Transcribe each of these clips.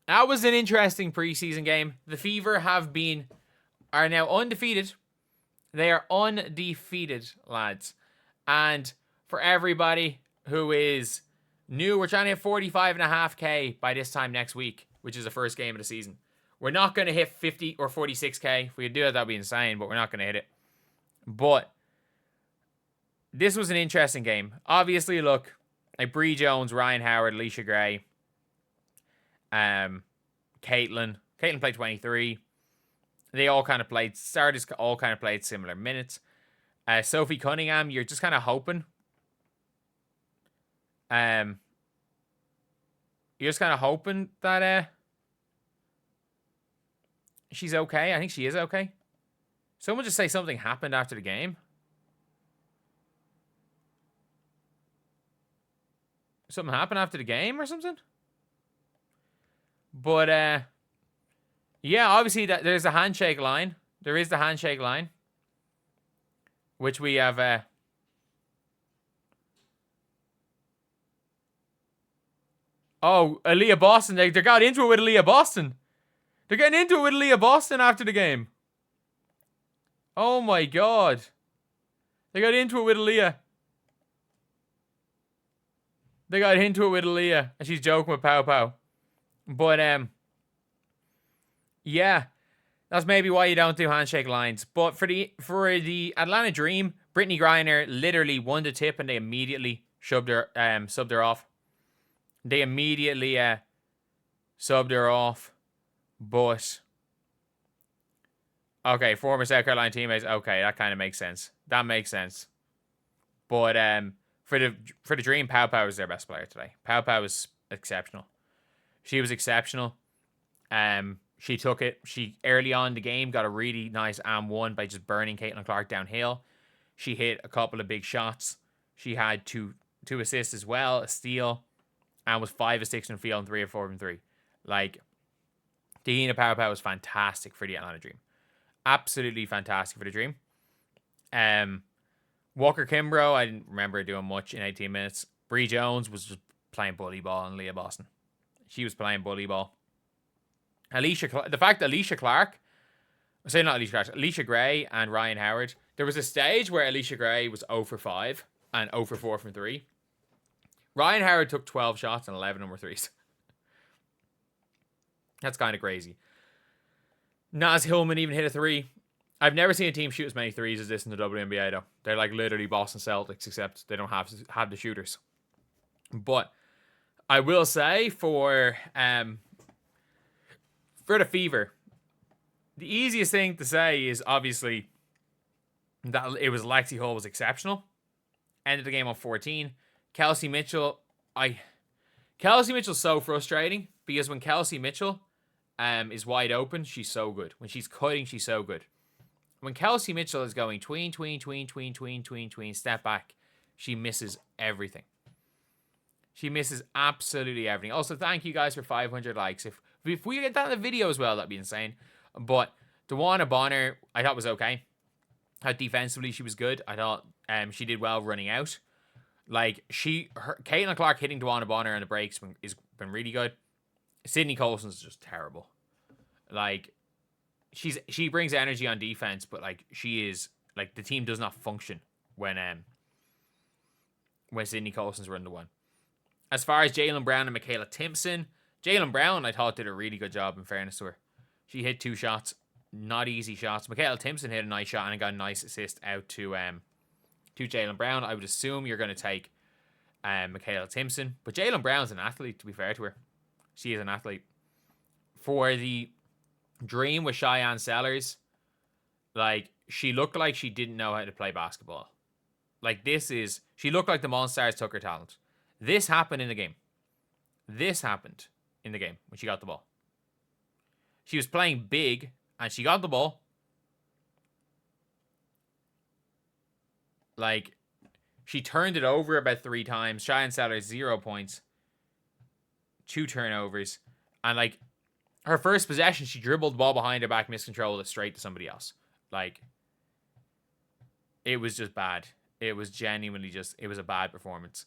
that was an interesting preseason game. The Fever are now undefeated. They are undefeated, lads. And for everybody who is new, we're trying to hit 45.5K by this time next week, which is the first game of the season. We're not going to hit 50 or 46K. If we could do that, that'd be insane, but we're not going to hit it. But this was an interesting game. Obviously, look, like Bree Jones, Ryan Howard, Alicia Gray, Caitlyn played 23. They all kind of played, starters all kind of played similar minutes. Sophie Cunningham, you're just kind of hoping. You're just kind of hoping that she's okay. I think she is okay. Someone just say something happened after the game. Something happened after the game or something? But, yeah, obviously there's a handshake line. There is the handshake line. Which we have, oh, Aaliyah Boston. They got into it with Aaliyah Boston. They're getting into it with Aaliyah Boston after the game. Oh my god. They got into it with Aaliyah. And she's joking with Pow Pow. But, yeah. That's maybe why you don't do handshake lines. But for the Atlanta Dream, Brittany Griner literally won the tip and they immediately subbed her off. They immediately subbed her off. But okay, former South Carolina teammates. Okay, that kind of makes sense. That makes sense. But for the Dream, Pow Pow was their best player today. Pow Pow was exceptional. She was exceptional. She took it. She early on in the game got a really nice and-one by just burning Caitlyn Clark downhill. She hit a couple of big shots. She had two assists as well, a steal, and was 5 of 6 from the field and 3 of 4 from 3. Like, Deanna Pow Pow was fantastic for the Atlanta Dream. Absolutely fantastic for the Dream. Walker Kimbrough, I didn't remember doing much in 18 minutes. Bree Jones was just playing bully ball in Leah Boston. She was playing bully ball. The fact that Alicia Gray and Ryan Howard, there was a stage where Alicia Gray was 0 for 5 and 0 for 4 from 3. Ryan Howard took 12 shots and 11 of them were threes. That's kind of crazy. Naz Hillman even hit a 3. I've never seen a team shoot as many threes as this in the WNBA though. They're like literally Boston Celtics, except they don't have the shooters. But I will say for the Fever, the easiest thing to say is obviously that it was Lexi Hull was exceptional. Ended the game on 14. Kelsey Mitchell's so frustrating because when Kelsey Mitchell is wide open, she's so good. When she's cutting, she's so good. When Kelsey Mitchell is going tween, step back, she misses everything. She misses absolutely everything. Also, thank you guys for 500 likes. If we get that in the video as well, that'd be insane. But DeWanna Bonner, I thought was okay. I thought defensively she was good. I thought she did well running out. Like Caitlyn Clark hitting DeWanna Bonner on the breaks has been really good. Sydney Colson's just terrible. Like she brings energy on defense, but like she is like the team does not function when Sydney Colson's run the one. As far as Jaylen Brown and Michaela Timpson, Jaylen Brown, I thought, did a really good job, in fairness to her. She hit 2 shots, not easy shots. Michaela Timpson hit a nice shot and got a nice assist out to Jaylen Brown. I would assume you're going to take Michaela Timpson. But Jaylen Brown's an athlete, to be fair to her. She is an athlete. For the Dream with Cheyenne Sellers, like, she looked like she didn't know how to play basketball. Like, she looked like the Monstars took her talent. This happened in the game. When she got the ball. She was playing big, and she got the ball. Like, she turned it over about 3 times. Cheyenne Sellers, 0 points. 2 turnovers. And, like, her first possession, she dribbled the ball behind her back, miscontrolled it straight to somebody else. Like, it was just bad. It was genuinely it was a bad performance.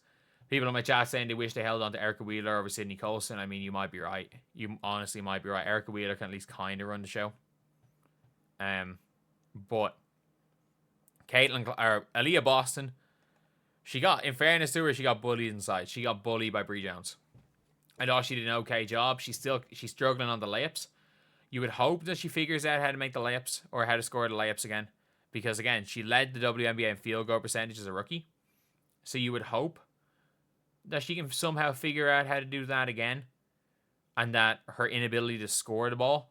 People in my chat saying they wish they held on to Erica Wheeler over Sydney Colson. I mean, you might be right. You honestly might be right. Erica Wheeler can at least kind of run the show. But Aaliyah Boston, she got, in fairness to her, she got bullied inside. She got bullied by Bree Jones. I thought she did an okay job. She's struggling on the layups. You would hope that she figures out how to make the layups or how to score the layups again. Because, again, she led the WNBA in field goal percentage as a rookie. So you would hope that she can somehow figure out how to do that again. And that her inability to score the ball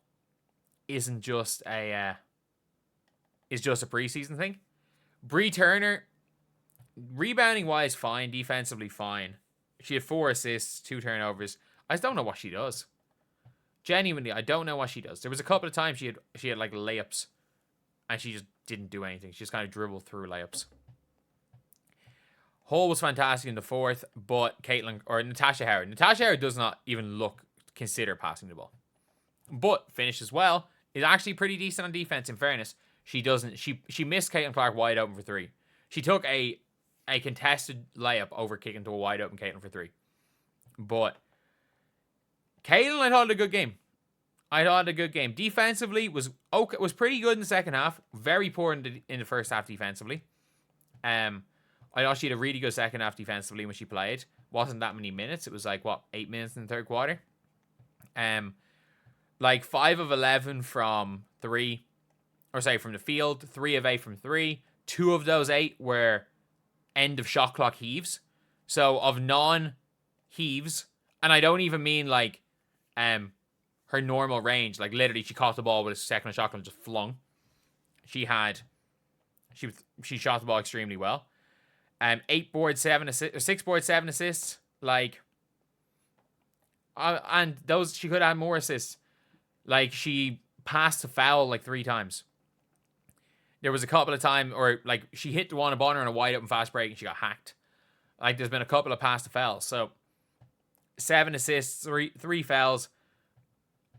isn't just a preseason thing. Bree Turner, rebounding-wise, fine. Defensively, fine. She had 4 assists, 2 turnovers. I just don't know what she does. Genuinely, I don't know what she does. There was a couple of times she had like layups, and she just didn't do anything. She just kind of dribbled through layups. Hall was fantastic in the 4th, but Natasha Howard does not even consider passing the ball. But finishes well. Is actually pretty decent on defense, in fairness. She missed Caitlyn Clark wide open for 3. She took a contested layup over kicking to a wide open Caitlyn for 3. But Caitlyn, I thought, had a good game. Defensively was pretty good in the second half. Very poor in the first half defensively. I thought she had a really good second half defensively when she played. Wasn't that many minutes. It was like 8 minutes in the third quarter. Like 5 of 11 from 3. From the field, 3 of 8 from 3. 2 of those 8 were end of shot clock heaves. So of non-heaves, and I don't even mean like her normal range. Like literally, she caught the ball with a second shot clock and just flung. She shot the ball extremely well. 6 boards, 7 assists. Like, and those she could have more assists. Like she passed a foul like 3 times. There was a couple of times, or like she hit the one upon her on a wide open fast break and she got hacked. Like there's been a couple of pass to fouls. So 7 assists, 3 fouls.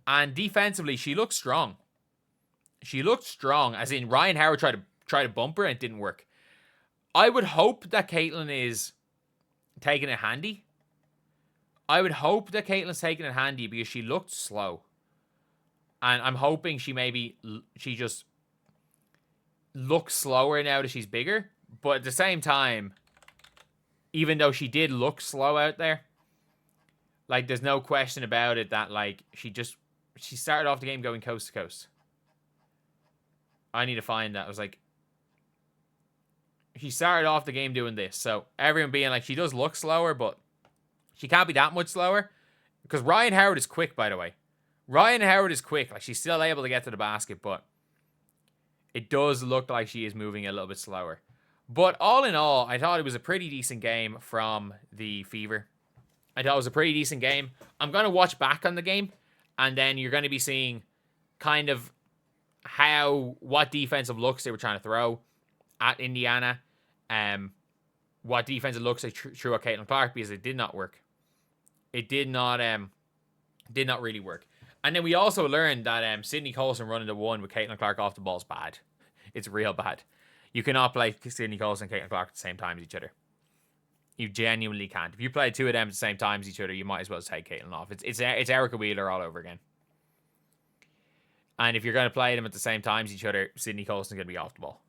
And defensively, she looked strong. As in Ryan Howard tried to bump her and it didn't work. I would hope that Caitlyn is taking it handy. Because she looked slow. And I'm hoping she just looks slower now that she's bigger. But at the same time, even though she did look slow out there, like there's no question about it that like she started off the game going coast to coast. I need to find that. I was like, she started off the game doing this. So everyone being like, she does look slower, but she can't be that much slower. Because Ryan Howard is quick, by the way. Like, she's still able to get to the basket, but it does look like she is moving a little bit slower. But all in all, I thought it was a pretty decent game from the Fever. I'm going to watch back on the game, and then you're going to be seeing kind of what defensive looks they were trying to throw at Indiana. What defensive looks they threw at Caitlyn Clark, because it did not work. It did not really work. And then we also learned that Sydney Colson running the 1 with Caitlyn Clark off the ball is bad. It's real bad. You cannot play Sydney Colson and Caitlyn Clark at the same time as each other. You genuinely can't. If you play 2 of them at the same time as each other, you might as well take Caitlyn off. It's Erica Wheeler all over again. And if you're going to play them at the same time as each other, Sydney Colson's going to be off the ball.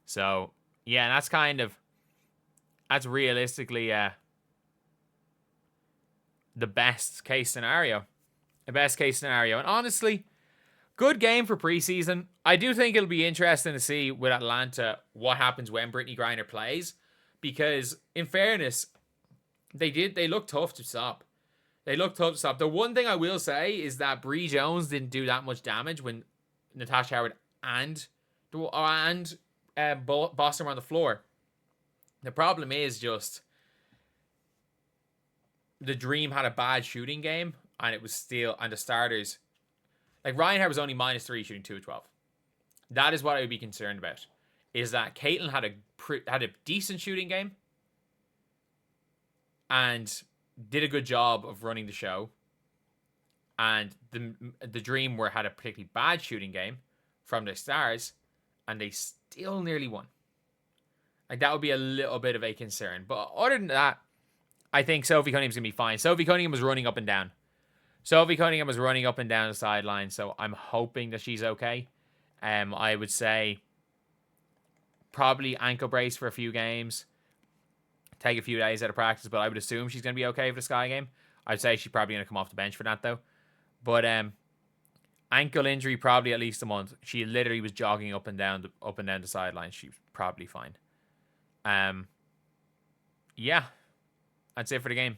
So, yeah, that's realistically the best case scenario. And honestly, good game for preseason. I do think it'll be interesting to see with Atlanta what happens when Brittany Griner plays. Because, in fairness, they look tough to stop. The one thing I will say is that Bree Jones didn't do that much damage when Natasha Howard and Boston were on the floor. The problem is just the Dream had a bad shooting game, and it was still, and the starters, like Ryan Howard was only -3 shooting 2 of 12. That is what I would be concerned about. Is that Caitlyn had a decent shooting game and did a good job of running the show, and the Dream had a particularly bad shooting game from the Stars, and they still nearly won. Like, that would be a little bit of a concern. But other than that, I think Sophie Cunningham's going to be fine. Sophie Cunningham was running up and down. Sophie Cunningham was running up and down the sideline, so I'm hoping that she's okay. I would say probably ankle brace for a few games. Take a few days out of practice, but I would assume she's going to be okay for the Sky game. I'd say she's probably going to come off the bench for that, though. But ankle injury, probably at least a month. She literally was jogging up and down the sideline. She's probably fine. Yeah. That's it for the game.